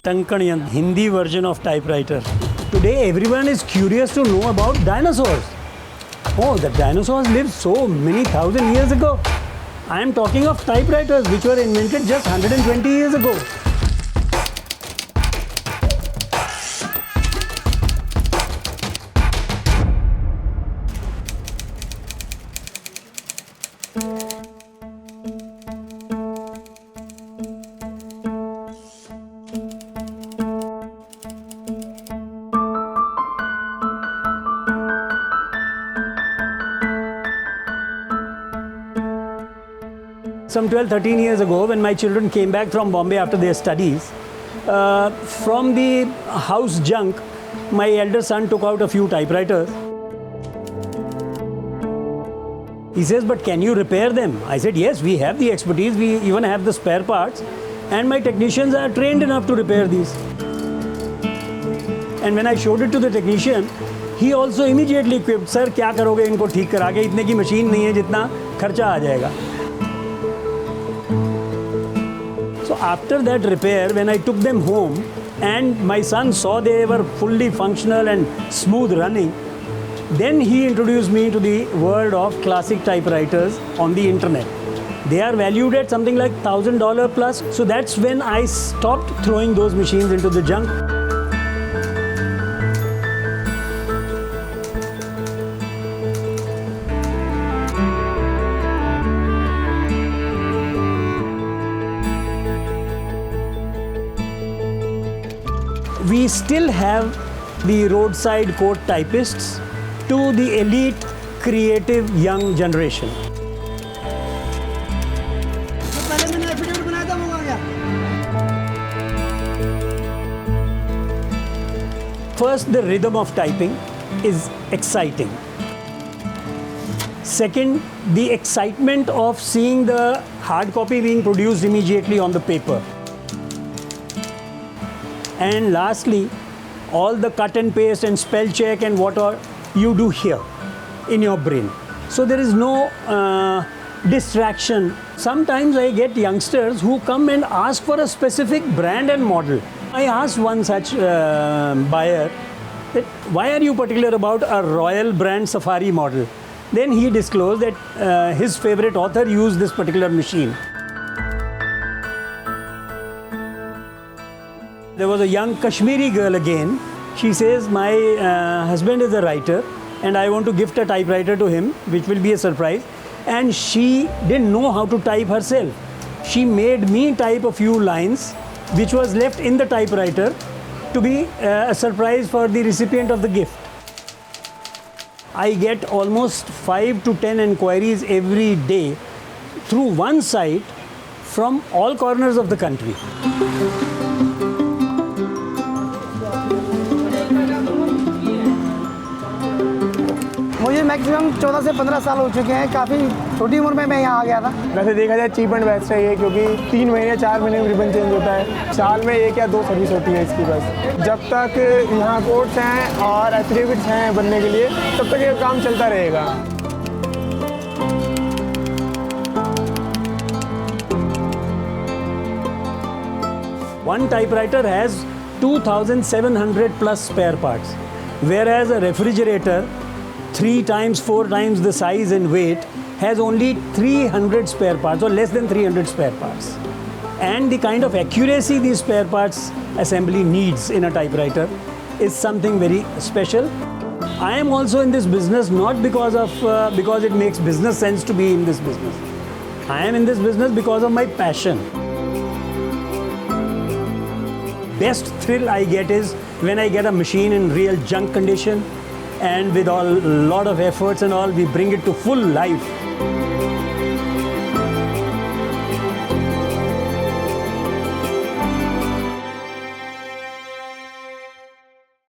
Tankanyan, Hindi version of typewriter. Today everyone is curious to know about dinosaurs. Oh, the dinosaurs lived so many thousand years ago. I am talking of typewriters which were invented just 120 years ago. Some 12-13 years ago, when my children came back from Bombay after their studies, from the house junk, my elder son took out a few typewriters. He says, but can you repair them? I said, yes, we have the expertise, we even have the spare parts, and my technicians are trained enough to repair these. And when I showed it to the technician, he also immediately quipped, sir, क्या करोगे इनको ठीक करा के, इतने की machine नहीं है जितना खर्चा आ जाएगा. So after that repair, when I took them home and my son saw they were fully functional and smooth running, then he introduced me to the world of classic typewriters on the internet. They are valued at something like $1,000 plus. So that's when I stopped throwing those machines into the junk. We still have the roadside court typists to the elite, creative young generation. First, the rhythm of typing is exciting. Second, the excitement of seeing the hard copy being produced immediately on the paper. And lastly, all the cut and paste and spell check and what all you do here in your brain. So there is no distraction. Sometimes I get youngsters who come and ask for a specific brand and model. I asked one such buyer that why are you particular about a Royal brand Safari model? Then he disclosed that his favorite author used this particular machine. There was a young Kashmiri girl again. She says, my husband is a writer and I want to gift a typewriter to him, which will be a surprise. And she didn't know how to type herself. She made me type a few lines, which was left in the typewriter to be a surprise for the recipient of the gift. I get almost 5 to 10 inquiries every day through one site from all corners of the country. मुझे maximum 14 से 15 साल हो चुके हैं. काफ़ी छोटी उम्र में मैं यहाँ आ गया था. वैसे देखा जाए चीप एंड बेस्ट है ये, क्योंकि 3 महीने 4 महीने में रिबन चेंज होता है. साल में 1 या 2 सर्विस होती है इसकी बस. जब तक यहाँ कोर्ट्स हैं और एफिडेविट्स हैं बनने के लिए, तब तक ये काम चलता रहेगा. One typewriter has 2,700 plus spare parts, whereas a refrigerator 3 times, 4 times the size and weight has only 300 spare parts or less than 300 spare parts. And the kind of accuracy these spare parts assembly needs in a typewriter is something very special. I am also in this business not because it makes business sense to be in this business. I am in this business because of my passion. Best thrill I get is when I get a machine in real junk condition, and with a lot of efforts and all, we bring it to full life.